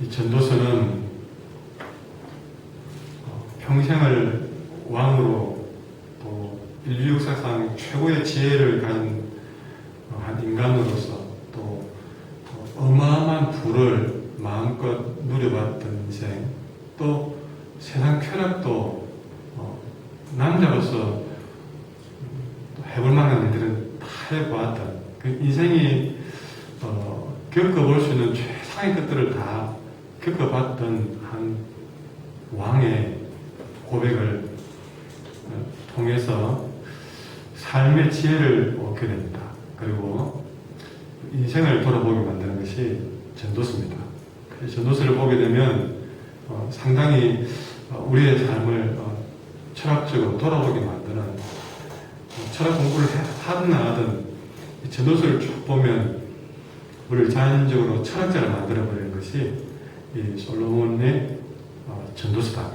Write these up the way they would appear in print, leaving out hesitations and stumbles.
이 전도서는 평생을 왕으로 또 인류 역사상 최고의 지혜를 가진 한 인간으로서 또 어마어마한 부를 마음껏 누려봤던 인생, 또 세상 쾌락도 남자로서 해볼 만한 일들은 다 해보았던 그 인생이 겪어볼 수 있는 최상의 것들을 다 겪어봤던 한 왕의 고백을 통해서 삶의 지혜를 얻게 됩니다. 그리고 인생을 돌아보게 만드는 것이 전도서입니다. 전도서를 보게 되면 상당히 우리의 삶을 철학적으로 돌아보게 만드는, 철학 공부를 하든 안 하든 전도서를 쭉 보면 우리를 자연적으로 철학자를 만들어버리는 것이 이 솔로몬의 전도서다.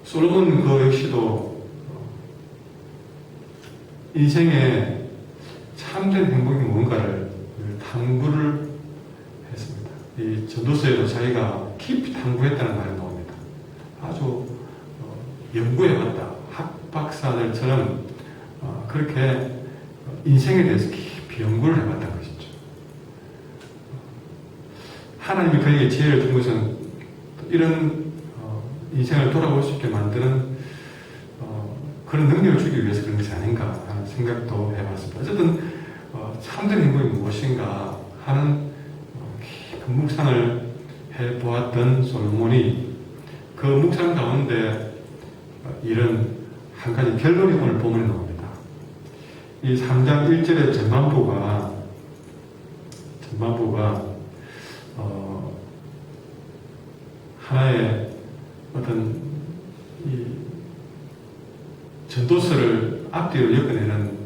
솔로몬 그 역시도 인생에 참된 행복이 뭔가를 탐구를 했습니다. 이 전도서에도 자기가 깊이 탐구했다는 말이 나옵니다. 아주 연구해봤다. 학박사들처럼 그렇게 인생에 대해서 깊이 연구를 해봤다는 것이죠. 하나님이 그에게 지혜를 준 것은 이런 인생을 돌아볼 수 있게 만드는 그런 능력을 주기 위해서 그런 것이 아닌가 하는 생각도 해봤습니다. 어쨌든 참된 행복이 무엇인가 하는 깊은 묵상을 해보았던 솔로몬이 그 묵상 가운데 이런 한 가지 결론이 오늘 본문에 나옵니다. 이 3장 1절의 전반부가 하나의 어떤 이 전도서를 앞뒤로 엮어내는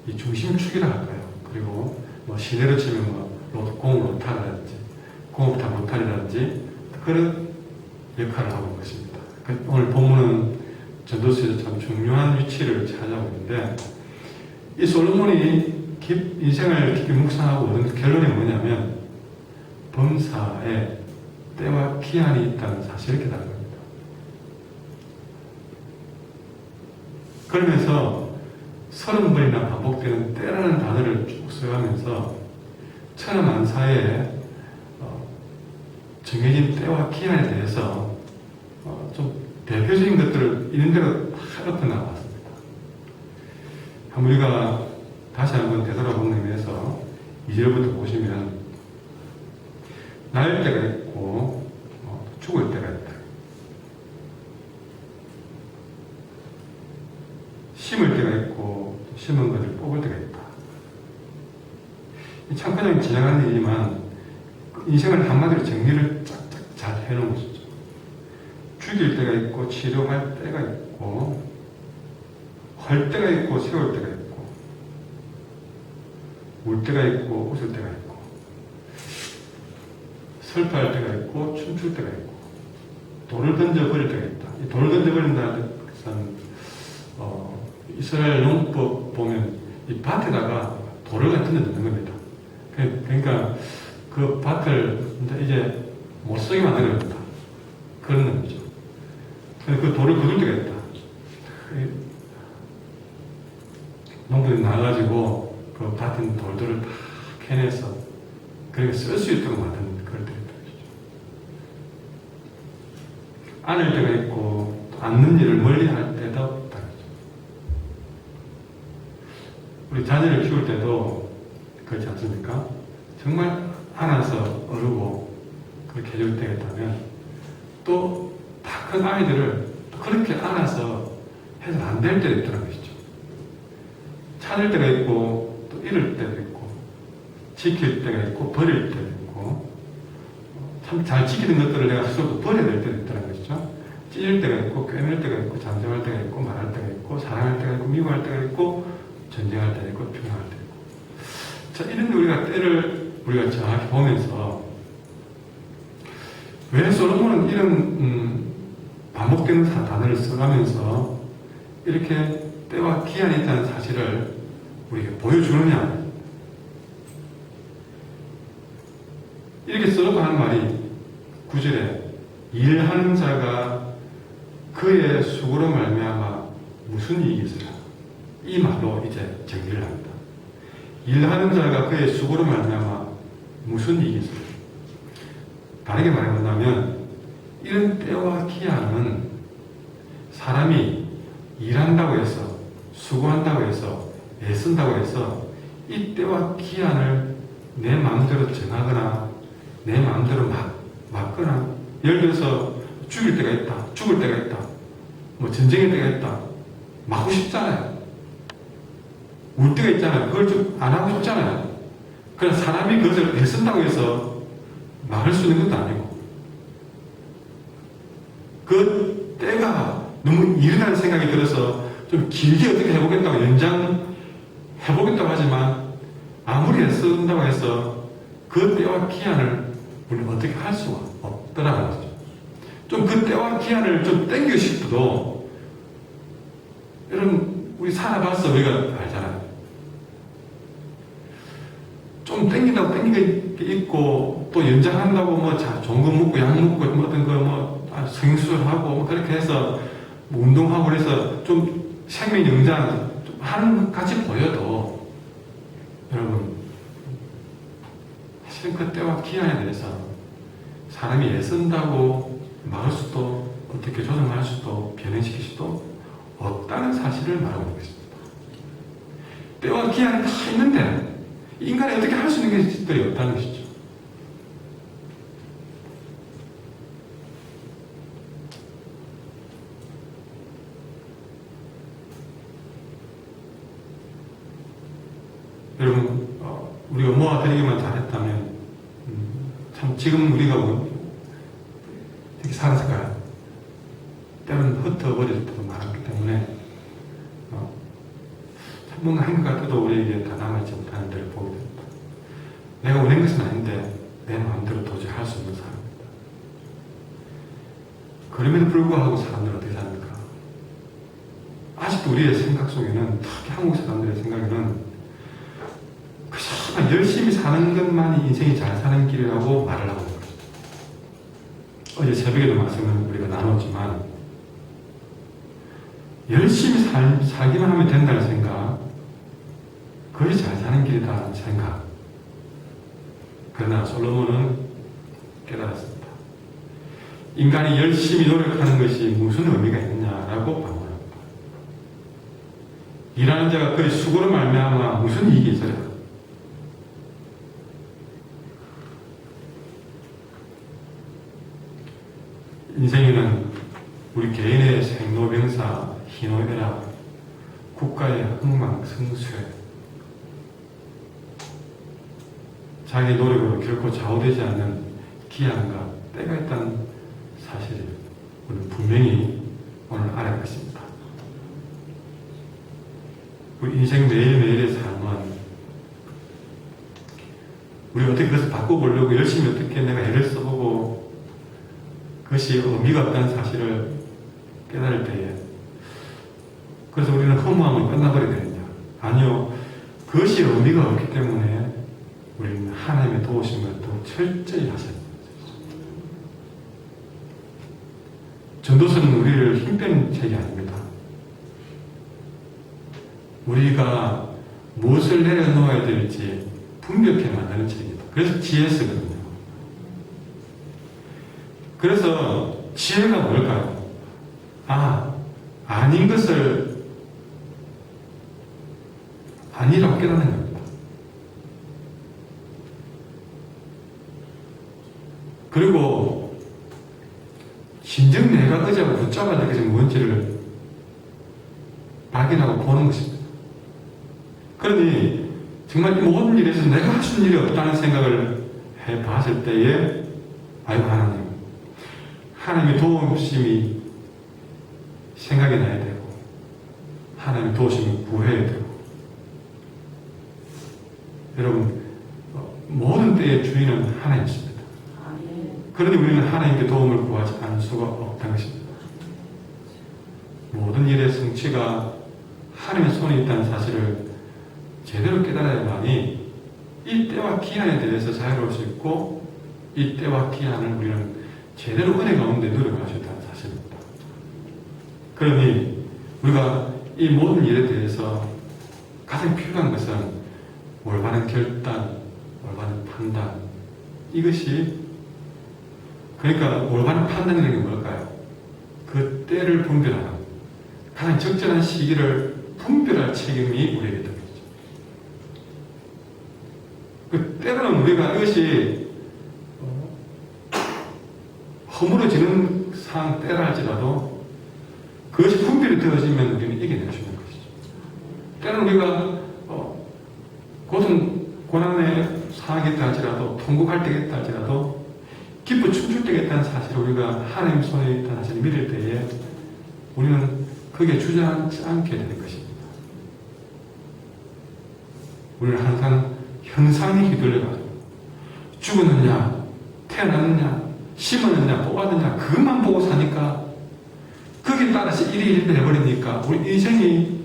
이 중심축이라 할까요? 그리고 시대로 치면 공업 로타라든지 공업타 로타리라든지 그런 역할을 하고 있는 것입니다. 오늘 본문은 전도서에서 참 중요한 위치를 차지하고 있는데, 이 솔로몬이 인생을 깊이 묵상하고 얻은 결론이 뭐냐면 범사에 때와 기한이 있다는 사실을 깨달은 겁니다. 그러면서 30번이나 반복되는 때라는 단어를 쭉 써가면서 천하만사에 정해진 때와 기한에 대해서 좀 대표적인 것들을 있는 대로 다 엎어 나왔습니다. 우리가 다시 한번 되돌아보는 의미에서 2절부터 보시면 날 때가 있고 죽을 때가 있다. 심을 때가 있고 심은 것을 뽑을 때가 있다. 참 그냥 지나가는 일이지만 인생을 한마디로 정리를 쫙쫙 잘 해놓은 것이죠. 죽일 때가 있고 치료할 때가 있고 할 때가 있고 세울 때가 있고 울 때가 있고 웃을 때가 있고 슬퍼할 때가 있고 춤출 때가 있고 돌을 던져버릴 때가 있다. 이 돌을 던져버린다는 것은 이스라엘 농법 보면 이 밭에다가 돌을 던져 넣는 겁니다. 그러니까 그 밭을 이제 못 쓰게 만들어야 된다. 그런 의미죠. 그 돌을 거둘 때가 있다. 농부들이 나와가지고 그 밭에 있는 돌들을 다 캐내서 그렇게 쓸 수 있도록 만드는 그럴 때가 있다. 안을 때가 있고 앉는 일을 멀리 할 때도 있다. 우리 자녀를 키울 때도 그렇지 않습니까? 정말 안아서 어르고 그렇게 해줄 때가 있다면 또 다 큰 아이들을 그렇게 안아서 해서 안 될 때도 있다는 것이죠. 찾을 때가 있고 또 잃을 때도 있고 지킬 때가 있고 버릴 때도 있고 참 잘 지키는 것들을 내가 스스로 버려야 될 때도 있다는 것이죠. 찢을 때가 있고 꿰맬 때가 있고 잠잠할 때가 있고 말할 때가 있고 사랑할 때가 있고 미워할 때가 있고 전쟁할 때가 있고 평화할 때가 있고, 자, 이런 우리가 때를 우리가 정확히 보면서 왜 솔로몬은 이런 반복되는 단어를 써가면서 이렇게 때와 기한이 있다는 사실을 우리에게 보여주느냐. 일하는 자가 그의 수고로 말미암아 무슨 이익이 있으랴. 이 말로 이제 정리를 합니다. 일하는 자가 그의 수고로 말미암아 무슨 이익이 있으랴. 다르게 말해본다면 이런 때와 기한은 사람이 일한다고 해서 수고한다고 해서 애쓴다고 해서 이 때와 기한을 내 마음대로 정하거나 내 마음대로 막거나, 예를 들어서 죽일 때가 있다, 죽을 때가 있다, 뭐 전쟁의 때가 있다, 막고 싶잖아요. 울 때가 있잖아요. 그걸 좀 안 하고 싶잖아요. 그러나 사람이 그것을 애쓴다고 해서 막을 수 있는 것도 아니고, 그 때가 너무 이르다는 생각이 들어서 좀 길게 어떻게 해보겠다고 연장해보겠다고 하지만 아무리 애쓴다고 해서 그 때와 기한을 우리는 어떻게 할 수가 없더라는 거죠. 좀 그 때와 기한을 좀 땡기고 싶어도, 여러분 우리 살아봐서 우리가 알잖아요. 좀 땡긴다고 땡긴 게 있고, 또 연장한다고 뭐 좋은 거 먹고 약 먹고 뭐 어떤 거 성수술하고 뭐 그렇게 해서 뭐 운동하고 그래서 좀 생명 연장 좀 하는 것 같이 보여도, 여러분 사실은 그 때와 기한에 대해서 사람이 애쓴다고 막을 수도, 어떻게 조정할 수도, 변형시킬 수도 없다는 사실을 말하고 있습니다. 때와 기한이 다 있는데 인간이 어떻게 할 수 있는 것들이 없다는 것이죠. 여러분, 우리가 모아드리기만 잘했다면 참 지금 우리가 이렇게 살았을까요? 때로는 흩어버릴 때도 많았기 때문에 참 뭔가 한 것 같아도 우리에게 다 남아있지 못하는 데를 보게 됩니다. 내가 원한 것은 아닌데 내 마음대로 도저히 할 수 없는 사람입니다. 그럼에도 불구하고 사람들은 어떻게 삽니까? 아직도 우리의 생각 속에는, 특히 한국 사람들의 생각에는 그저 열심히 사는 것만이 인생이 잘 사는 길이라고 말을 하고 있습니다. 어제 새벽에도 말씀을 우리가 나눴지만, 열심히 살기만 하면 된다는 생각, 그것이 잘 사는 길이다는 생각. 그러나 솔로몬은 깨달았습니다. 인간이 열심히 노력하는 것이 무슨 의미가 있느냐라고 반문합니다. 일하는 자가 그의 수고로 말미암아 무슨 이익이 있으랴. 인생에는 우리 개인의 생로병사, 희노애락, 국가의 흥망성쇠, 자기 노력으로 결코 좌우되지 않는 기한과 때가 있다는 사실을 우리는 분명히 오늘 알아야 겠습니다. 우리 인생 매일매일의 삶은 우리 어떻게 그것을 바꿔보려고 열심히 어떻게 내가 애를 써보고 그것이 의미가 없다는 사실을 깨달을 때에, 그래서 우리는 허무함을 끝나버리게 되느냐? 아니요. 그것이 의미가 없기 때문에 우리는 하나님의 도우심을 더 철저히 하셔야 됩니다. 전도서는 우리를 힘 빼는 책이 아닙니다. 우리가 무엇을 내려놓아야 될지 분별케 만드는 책입니다. 그래서 GS거든요. 그래서 지혜가 뭘까요? 아닌 것을 아니라고 깨닫는 겁니다. 그리고 진정 내가 의지하고 붙잡아야 될 것이 뭔지를 발견하고 보는 것입니다. 그러니 정말 이 모든 일에서 내가 할 수 있는 일이 없다는 생각을 해봤을 때에, 아이고 하나님의 도우심이 생각이 나야 되고, 하나님의 도우심을 구해야 되고, 여러분 모든 때의 주인은 하나님이십니다. 그러니 우리는 하나님께 도움을 구하지 않을 수가 없다는 것입니다. 모든 일의 성취가 하나님의 손에 있다는 사실을 제대로 깨달아야만이 이 때와 기한에 대해서 자유로울 수 있고, 이 때와 기한을 우리는 제대로 은혜 가운데 노력을 하셨다는 사실입니다. 그러니 우리가 이 모든 일에 대해서 가장 필요한 것은 올바른 결단, 올바른 판단, 이것이, 그러니까 올바른 판단이라는 게 뭘까요? 그 때를 분별하는, 가장 적절한 시기를 분별할 책임이 우리에게 있다. 그 때로는 우리가 이것이 허물어지는 상황 때라 할지라도 그것이 분별이 되어지면 우리는 이겨낼 수 있는 것이죠. 때로는 우리가 고난의 상황이 있다 할지라도, 통곡할 때가 있다 할지라도, 기뻐 춤출 때가 있다는 사실을 우리가 하나님 손에 있다는 사실을 믿을 때에 우리는 거기에 주저앉지 않게 되는 것입니다. 우리는 항상 현상에 휘둘려가지고 죽었느냐, 태어났느냐, 심었느냐, 뽑았느냐, 그것만 보고 사니까, 거기에 따라서 일이 해버리니까 우리 인생이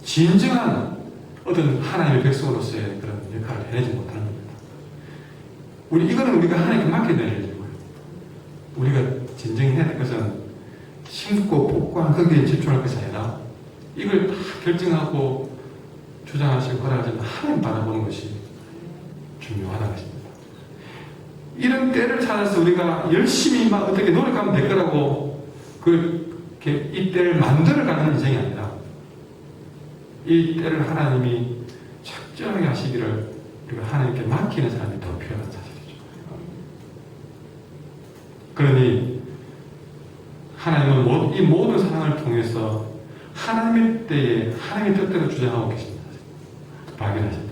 진정한 어떤 하나님의 백성으로서의 그런 역할을 해내지 못하는 겁니다. 이거는 우리가 하나님께 맡겨내야 되고요. 우리가 진정히 해야 될 것은 심고 복과 거기에 집중할 것이 아니라 이걸 다 결정하고 주장하시고 허락하시는 하나님 바라보는 것이 중요하다는 것입니다. 이런 때를 찾아서 우리가 열심히 막 어떻게 노력하면 될 거라고 이 때를 만들어가는 인생이 아니라 이 때를 하나님이 적절하게 하시기를 우리가 하나님께 맡기는 사람이 더 필요한 사실이죠. 그러니 하나님은 이 모든 상황을 통해서 하나님의 때에 하나님의 뜻대로 주장하고 계십니다. 발견하셨다.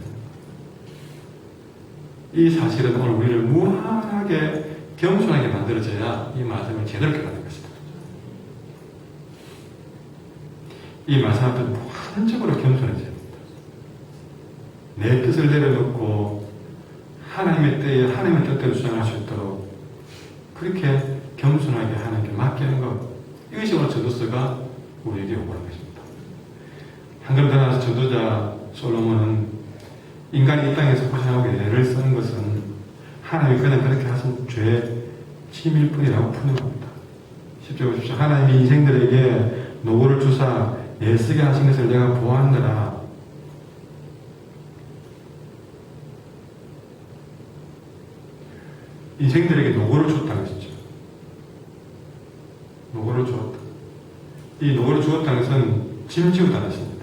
이 사실은 오늘 우리를 무한하게 겸손하게 만들어져야 이 말씀을 제대로 깨닫는 것이다. 이 말씀 앞에 무한적으로 겸손해져야 합니다. 내 뜻을 내려놓고 하나님의 때에 하나님의 뜻대로 주장할 수 있도록 그렇게 겸손하게 하나님께 맡기는 것, 이것이 오늘 전도서가 우리에게 요구하는 것입니다. 한 걸음 더 나아가서 전도자 솔로몬은 인간이 이 땅에서 고생하고 애를 쓰는 것은 하나님이 그냥 그렇게 하신 죄의 짐일 뿐이라고 푸념합니다. 10절 보십시오. 하나님이 인생들에게 노고를 주사 애쓰게 하신 것을 내가 보았느라. 인생들에게 노고를 줬다는 것이죠. 노고를 주었다. 이 노고를 주었다는 것은 짐지우다는 것입니다.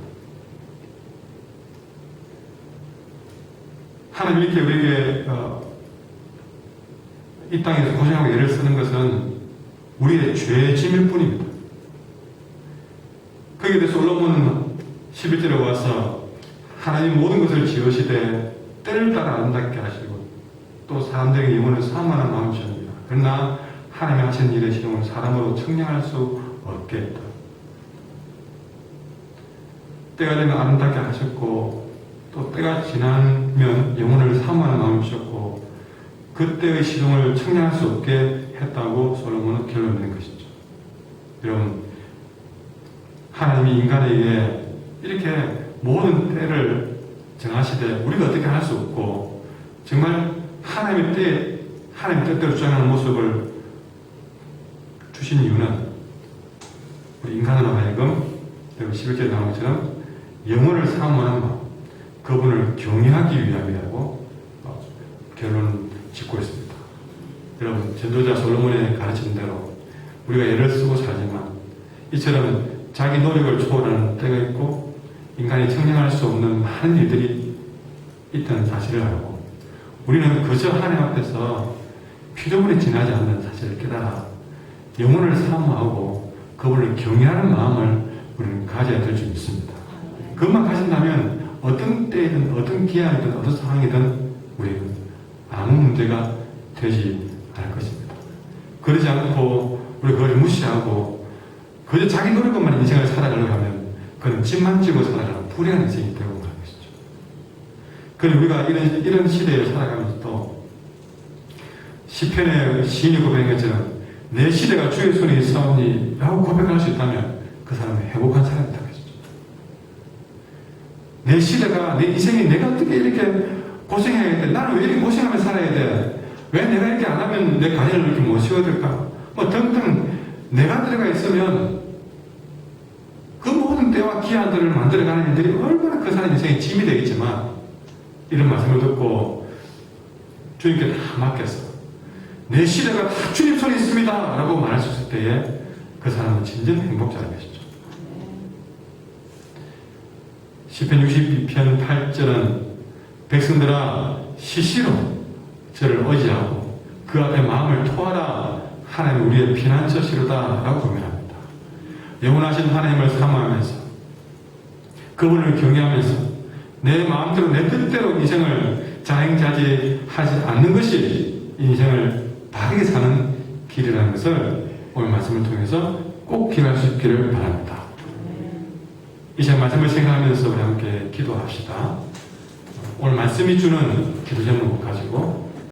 하나님 이렇게 우리에게 이 땅에서 고생하고 애를 쓰는 것은 우리의 죄의 짐일 뿐입니다. 거기에 대해서 솔로몬은 11절에 와서 하나님 모든 것을 지으시되 때를 따라 아름답게 하시고 또 사람들에게 영혼을 사모하는 마음을 주십니다. 그러나 하나님이 하신 일의 시험을 사람으로 측량할 수 없게 했다. 때가 되면 아름답게 하셨고 또 때가 지나면 영혼을 사모하는 마음을 주셨고 그때의 시동을 측량할 수 없게 했다고 솔로몬은 결론 내는 것이죠. 여러분, 하나님이 인간에게 이렇게 모든 때를 정하시되 우리가 어떻게 할 수 없고 정말 하나님의 때, 하나님 뜻대로 주장하는 모습을 주신 이유는 우리 인간으로 하여금 11절에 나온 것처럼 영혼을 사모하는 마음, 그분을 경외하기 위함이라고 결론을 짓고 있습니다. 여러분, 전도자 솔로몬의 가르친 대로 우리가 애를 쓰고 살지만 이처럼 자기 노력을 초월하는 때가 있고 인간이 청량할 수 없는 많은 일들이 있다는 사실을 알고 우리는 그저 하나님 앞에서 피조물이 지나지 않는 사실을 깨달아 영혼을 사모하고 그분을 경외하는 마음을 우리는 가져야 될 줄 믿습니다. 그것만 가진다면 어떤 때이든 어떤 기한이든 어떤 상황이든 우리는 아무 문제가 되지 않을 것입니다. 그러지 않고 우리 그걸 무시하고 그저 자기 노력만 인생을 살아가려고 하면 그건 짐만 지고 살아가는 불행한 인생이 되고 가는 것이죠. 그럼 우리가 이런 시대에 살아가면서도 시편의 시인이 고백한 것처럼 내 시대가 주의 손에 있사오니 라고 고백할 수 있다면 그 사람은 행복한 사람이다. 내 시대가, 내 인생이 내가 어떻게 이렇게 고생해야 돼? 나는 왜 이렇게 고생하며 살아야 돼? 왜 내가 이렇게 안 하면 내 가정을 이렇게 못 세워될까? 뭐 등등 내가 들어가 있으면 그 모든 때와 기한들을 만들어가는 일들이 얼마나 그 사람 인생에 짐이 되겠지만 이런 말씀을 듣고 주님께 다 맡겼어. 내 시대가 다 주님 손에 있습니다 라고 말할 수 있을 때에 그 사람은 진정 행복자라는 것이죠. 시편 62편 8절은 백성들아 시시로 저를 의지하고 그 앞에 마음을 토하라. 하나님 우리의 피난처시로다 라고 고민합니다. 영원하신 하나님을 사모하면서 그분을 경외하면서 내 마음대로 내 뜻대로 인생을 자행자지하지 않는 것이 인생을 바르게 사는 길이라는 것을 오늘 말씀을 통해서 꼭 기억할 수 있기를 바랍니다. 이제 말씀을 생각하면서 우리 함께 기도합시다. 오늘 말씀이 주는 기도 제목을 가지고